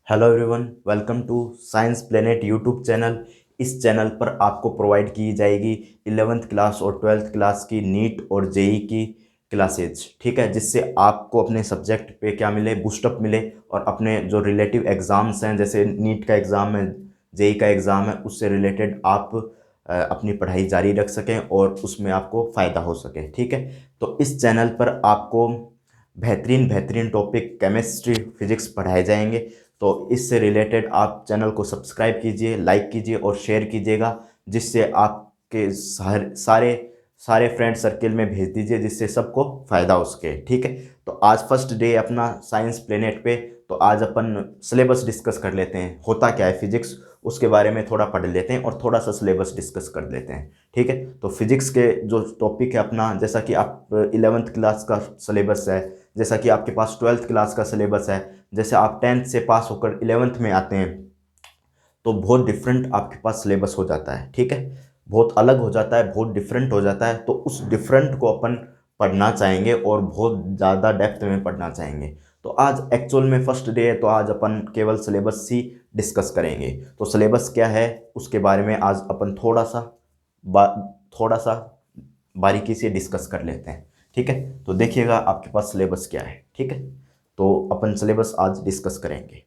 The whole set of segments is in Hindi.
Hello everyone, welcome to Science Planet YouTube channel. इस चैनल पर आपको प्रोवाइड की जाएगी 11th क्लास और 12th क्लास की नीट और जेई की क्लासेज। ठीक है, जिससे आपको अपने सब्जेक्ट पे क्या मिले, बूस्टअप मिले और अपने जो रिलेटिव एग्ज़ाम्स हैं, जैसे नीट का एग्ज़ाम है, जेई का एग्ज़ाम है, उससे रिलेटेड आप अपनी पढ़ाई जारी रख सकें और उसमें आपको फ़ायदा हो सके। ठीक है, तो इस चैनल पर आपको बेहतरीन बेहतरीन टॉपिक केमिस्ट्री फिजिक्स पढ़ाए जाएंगे। तो इससे रिलेटेड आप चैनल को सब्सक्राइब कीजिए, लाइक कीजिए और शेयर कीजिएगा, जिससे आपके सारे सारे फ्रेंड सर्किल में भेज दीजिए, जिससे सबको फ़ायदा हो सके। ठीक है, तो आज फर्स्ट डे अपना साइंस प्लेनेट पे। तो आज अपन सिलेबस डिस्कस कर लेते हैं, होता क्या है फिजिक्स, उसके बारे में थोड़ा पढ़ लेते हैं और थोड़ा सा सिलेबस डिस्कस कर लेते हैं। ठीक है, तो फिजिक्स के जो टॉपिक है अपना, जैसा कि आप 11th क्लास का सिलेबस है, जैसा कि आपके पास 12th क्लास का सिलेबस है, जैसे आप 10th से पास होकर 11th में आते हैं, तो बहुत डिफरेंट आपके पास सिलेबस हो जाता है। ठीक है, बहुत अलग हो जाता है, बहुत डिफरेंट हो जाता है। तो उस डिफरेंट को अपन पढ़ना चाहेंगे और बहुत ज़्यादा डेप्थ में पढ़ना चाहेंगे। तो आज एक्चुअल में फर्स्ट डे है, तो आज अपन केवल सिलेबस ही डिस्कस करेंगे। तो सिलेबस क्या है उसके बारे में आज अपन थोड़ा सा बारीकी से डिस्कस कर लेते हैं। ठीक है, तो देखिएगा आपके पास सिलेबस क्या है। ठीक है, तो अपन सिलेबस आज डिस्कस करेंगे।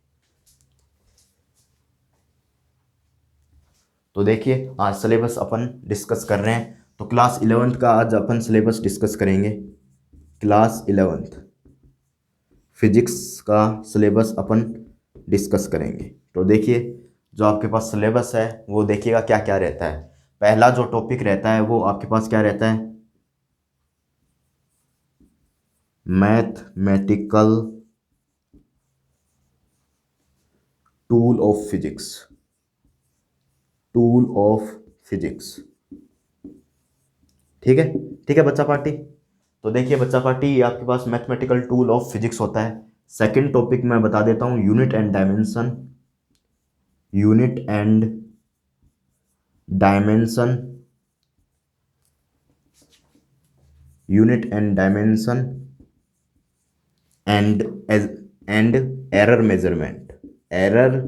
तो देखिए, आज सिलेबस अपन डिस्कस कर रहे हैं, तो क्लास 11th का आज अपन सिलेबस डिस्कस करेंगे। क्लास 11th फिजिक्स का सिलेबस अपन डिस्कस करेंगे। तो देखिए, जो आपके पास सिलेबस है वो देखिएगा क्या क्या रहता है। पहला जो टॉपिक रहता है वो आपके पास क्या रहता है, mathematical tool of physics. Tool of physics. ठीक है, ठीक है बच्चा पार्टी। तो देखिए बच्चा पार्टी, ये आपके पास मैथमेटिकल टूल ऑफ फिजिक्स होता है। सेकंड टॉपिक मैं बता देता हूँ, unit and dimension. Unit and dimension. Unit and dimension and and error measurement. Error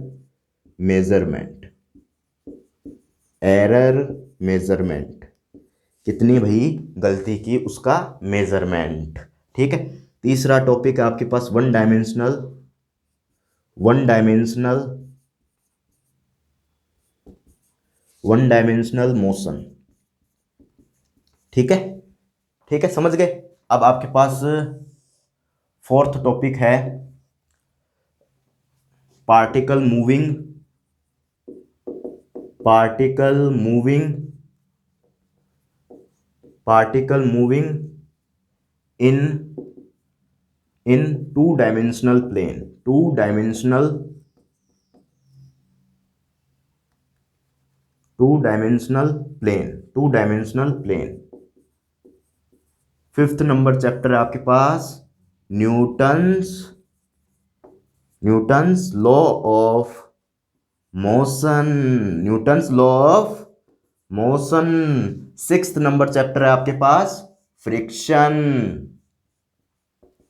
measurement. Error measurement, कितनी भाई गलती की उसका मेजरमेंट। ठीक है, तीसरा टॉपिक है आपके पास one dimensional. One dimensional one dimensional motion. ठीक है, ठीक है, समझ गए। अब आपके पास फोर्थ टॉपिक है particle moving. Particle moving. Particle moving in in two dimensional plane. Two dimensional plane. Fifth number chapter है आपके पास Newton's Newton's law of motion. Newton's law of motion. Sixth number chapter है आपके पास फ्रिक्शन।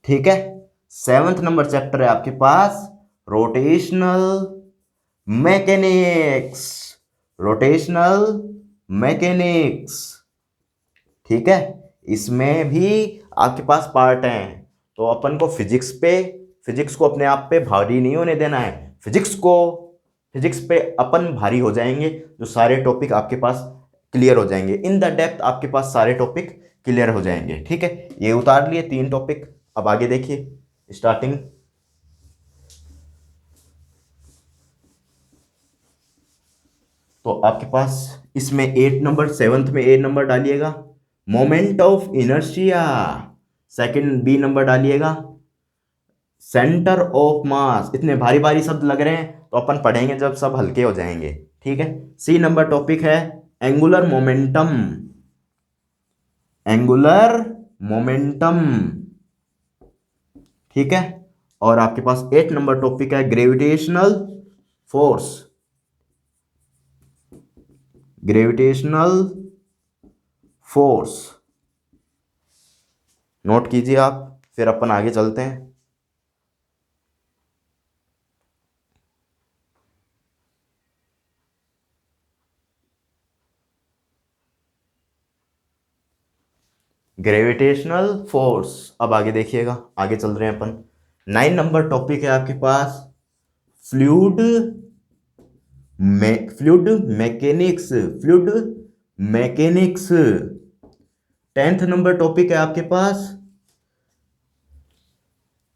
ठीक है, सेवंथ नंबर चैप्टर है आपके पास रोटेशनल मैकेनिक्स। Rotational mechanics. ठीक है, इसमें भी आपके पास पार्ट हैं। तो अपन को फिजिक्स को अपने आप पे भारी नहीं होने देना है। फिजिक्स पे अपन भारी हो जाएंगे, जो सारे टॉपिक आपके पास क्लियर हो जाएंगे। इन द डेप्थ आपके पास सारे टॉपिक क्लियर हो जाएंगे। ठीक है, ये उतार लिए तीन टॉपिक। अब आगे देखिए, स्टार्टिंग। तो आपके पास इसमें 8 नंबर, सेवंथ में 8 नंबर डालिएगा, moment of inertia. Second B number डालिएगा, सेंटर ऑफ मास। इतने भारी भारी शब्द लग रहे हैं, तो अपन पढ़ेंगे जब सब हल्के हो जाएंगे। ठीक है, सी नंबर टॉपिक है एंगुलर मोमेंटम। Angular momentum. ठीक है, और आपके पास 8 नंबर टॉपिक है gravitational force. Gravitational force, note कीजिए आप, फिर अपन आगे चलते हैं। Gravitational force. अब आगे देखिएगा, आगे चल रहे हैं अपन। 9 नंबर टॉपिक है आपके पास fluid fluid mechanics. Fluid mechanics. 10th number topic है आपके पास।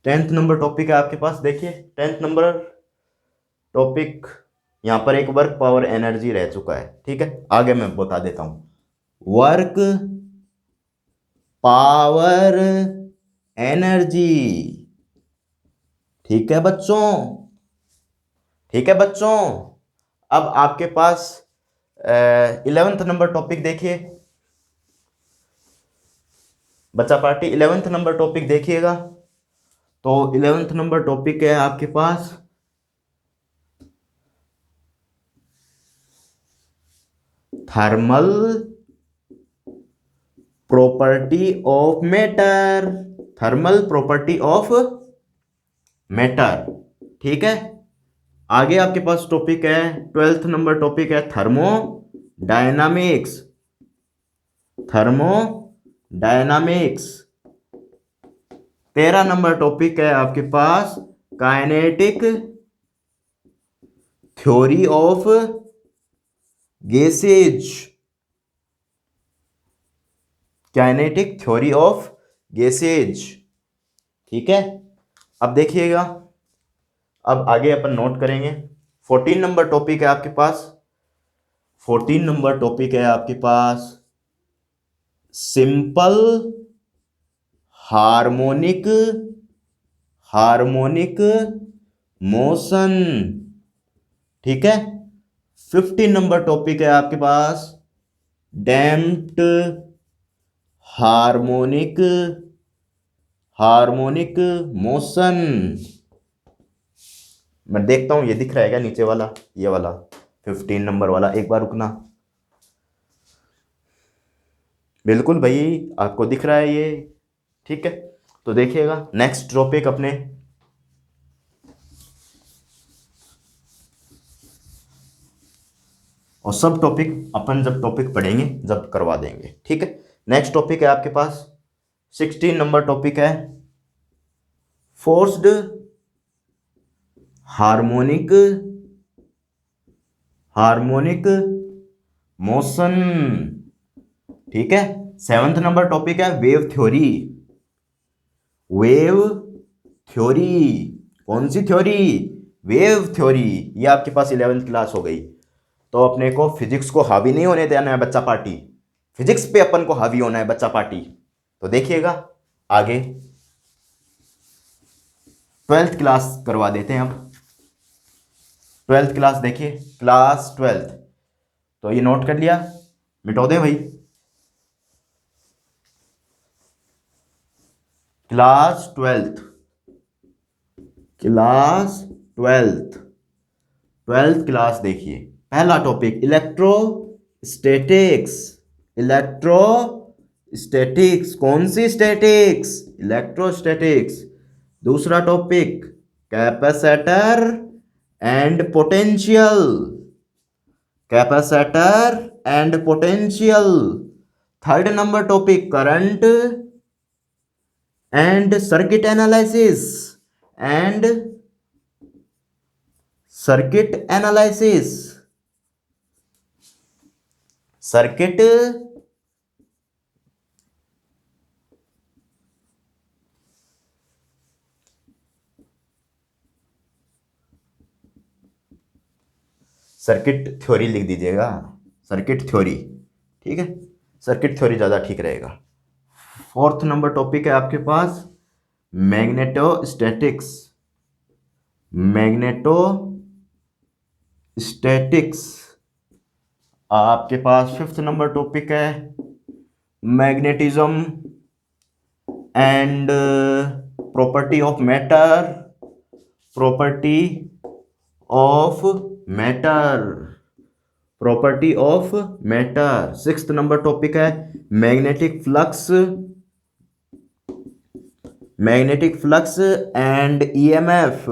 10th नंबर टॉपिक है आपके पास, देखिए 10th नंबर टॉपिक यहां पर एक वर्क पावर एनर्जी रह चुका है। ठीक है, आगे मैं बता देता हूं। Work power energy. ठीक है बच्चों, ठीक है बच्चों। अब आपके पास 11th नंबर टॉपिक देखिए बच्चा पार्टी। 11th नंबर टॉपिक देखिएगा, तो 11th नंबर टॉपिक है आपके पास thermal property of matter. Thermal property of matter. ठीक है, आगे आपके पास टॉपिक है 12th नंबर टॉपिक है थर्मोडायनामिक्स। थर्मोडायनामिक्स। 13 नंबर टॉपिक है आपके पास kinetic theory of gases. Kinetic theory of gases. ठीक है, अब देखिएगा, अब आगे अपन नोट करेंगे। 14 नंबर टॉपिक है आपके पास। 14 नंबर टॉपिक है आपके पास सिंपल हार्मोनिक हार्मोनिक मोशन। ठीक है, 15 नंबर टॉपिक है आपके पास डैम्प्ड हार्मोनिक हार्मोनिक मोशन। मैं देखता हूं ये दिख रहा है क्या नीचे वाला, ये वाला 15 नंबर वाला, एक बार रुकना। बिल्कुल भाई, आपको दिख रहा है ये। ठीक है, तो देखिएगा नेक्स्ट टॉपिक अपने और सब टॉपिक अपन जब टॉपिक पढ़ेंगे जब करवा देंगे। ठीक है, नेक्स्ट टॉपिक है आपके पास 16 नंबर टॉपिक है फोर्स्ड हार्मोनिक हार्मोनिक मोशन। ठीक है, 7th नंबर टॉपिक है वेव थ्योरी। Wave theory. कौन सी थ्योरी? Wave theory. ये आपके पास 11th क्लास हो गई। तो अपने को फिजिक्स को हावी नहीं होने देना है बच्चा पार्टी। फिजिक्स पे अपन को हावी होना है बच्चा पार्टी। तो देखिएगा आगे 12th क्लास करवा देते हैं अब। 12th क्लास देखिए, क्लास 12th। तो ये नोट कर लिया, मिटो दे भाई। Class 12th, class 12th, 12th class देखिए, पहला टॉपिक इलेक्ट्रोस्टैटिक्स। इलेक्ट्रोस्टैटिक्स। कौन सी स्टैटिक्स? इलेक्ट्रोस्टैटिक्स। दूसरा topic capacitor and potential. Capacitor and potential. Third number topic current and circuit analysis. And circuit analysis. Circuit circuit theory लिख दीजिएगा, सर्किट थ्योरी। ठीक है, सर्किट थ्योरी ज़्यादा ठीक रहेगा। 4th नंबर टॉपिक है आपके पास मैग्नेटोस्टैटिक्स। मैग्नेटोस्टैटिक्स। आपके पास 5th नंबर टॉपिक है magnetism and property of matter. Property of matter. Property of matter. 6th number topic है magnetic flux. Magnetic flux and EMF.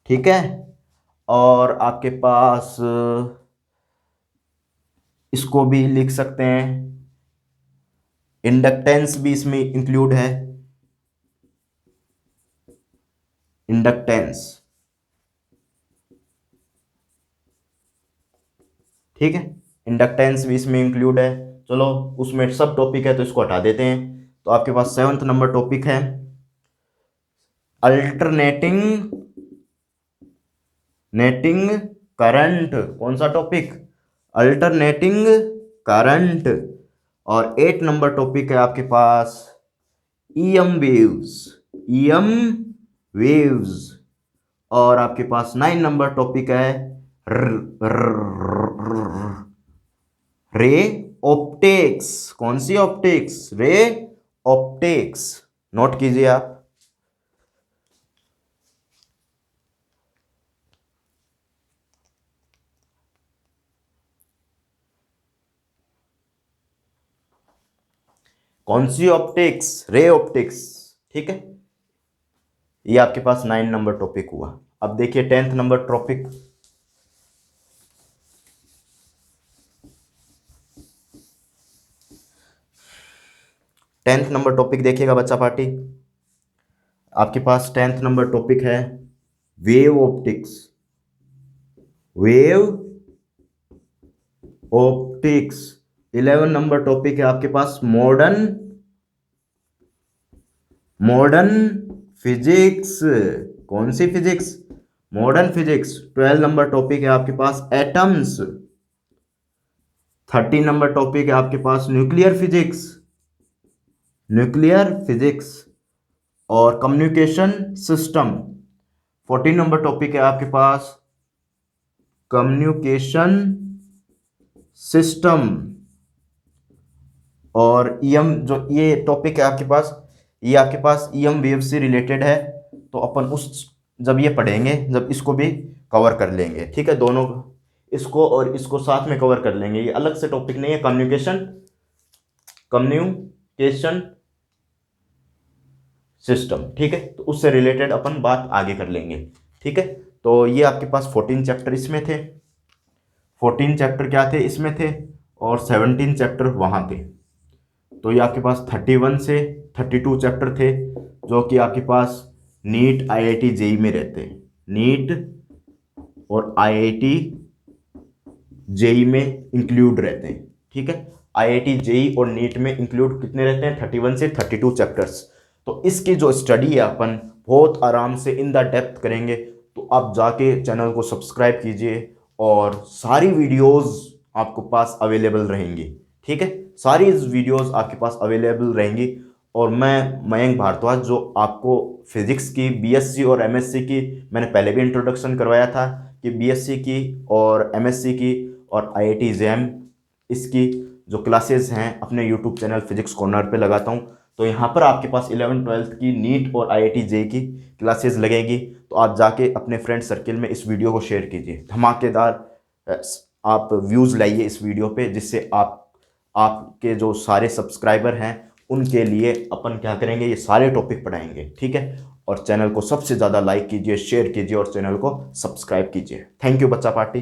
ठीक है, और आपके पास इसको भी लिख सकते हैं इंडक्टेंस भी इसमें इंक्लूड है, इंडक्टेंस, ठीक है, इंडक्टेंस भी इसमें इंक्लूड है। चलो उसमें सब टॉपिक है तो इसको हटा देते हैं। तो आपके पास 7th नंबर टॉपिक है अल्टरनेटिंग नेटिंग करंट। कौन सा टॉपिक? Alternating current. और 8 नंबर टॉपिक है आपके पास ईएम वेव्स, ईएम वेव्स। और आपके पास 9 नंबर टॉपिक है रे ऑप्टिक्स। कौन सी ऑप्टिक्स? Ray optics. नोट कीजिए आप। कौन सी ऑप्टिक्स? रे ऑप्टिक्स, ठीक है। ये आपके पास 9 नंबर टॉपिक हुआ। अब देखिए 10th number topic. 10th number topic देखिएगा बच्चा पार्टी। आपके पास 10th नंबर टॉपिक है wave optics, wave optics. 11 number topic है आपके पास मॉडर्न मॉडर्न फिजिक्स। कौन सी physics? Modern physics. 12 number topic है आपके पास एटम्स। 13 नंबर टॉपिक है आपके पास न्यूक्लियर फिजिक्स, न्यूक्लियर फिजिक्स और कम्युनिकेशन सिस्टम। 14 नंबर टॉपिक है आपके पास कम्युनिकेशन सिस्टम। और ईएम जो ये टॉपिक है आपके पास, ये आपके पास ईएम वेव से रिलेटेड है। तो अपन उस जब ये पढ़ेंगे जब इसको भी कवर कर लेंगे, ठीक है। दोनों इसको और इसको साथ में कवर कर लेंगे, ये अलग से टॉपिक नहीं है। कम्युनिकेशन सिस्टम, ठीक है। तो उससे रिलेटेड अपन बात आगे कर लेंगे, ठीक है। तो ये आपके पास 14 चैप्टर इसमें थे, 14 चैप्टर क्या थे इसमें थे, और 17 चैप्टर वहाँ थे। तो ये आपके पास 31 से 32 चैप्टर थे जो कि आपके पास नीट आईआईटी जेई में रहते हैं। नीट और आईआईटी जेई में इंक्लूड रहते हैं, ठीक है। आईआईटी जेई और नीट में इंक्लूड कितने रहते हैं? 31 से 32 चैप्टर्स। तो इसकी जो स्टडी है अपन बहुत आराम से इन द डेप्थ करेंगे। तो आप जाके चैनल को सब्सक्राइब कीजिए और सारी वीडियोस आपको पास अवेलेबल रहेंगी, ठीक है। सारी वीडियोस आपके पास अवेलेबल रहेंगी। और मैं मयंक भारद्वाज जो आपको फिजिक्स की बीएससी और एमएससी की मैंने पहले भी इंट्रोडक्शन करवाया था कि बीएससी की और एमएससी की और आईआईटी जैम इसकी जो क्लासेस हैं अपने यूट्यूब चैनल फिजिक्स कॉर्नर पे लगाता हूँ। तो यहाँ पर आपके पास 11th-12th की नीट और आईआईटी जेई की क्लासेस लगेगी। तो आप जाके अपने फ्रेंड सर्किल में इस वीडियो को शेयर कीजिए, धमाकेदार आप व्यूज़ लाइए इस वीडियो पे, जिससे आपके जो सारे सब्सक्राइबर हैं उनके लिए अपन क्या करेंगे, ये सारे टॉपिक पढ़ाएंगे, ठीक है। और चैनल को सबसे ज़्यादा लाइक कीजिए, शेयर कीजिए और चैनल को सब्सक्राइब कीजिए। थैंक यू बच्चा पार्टी।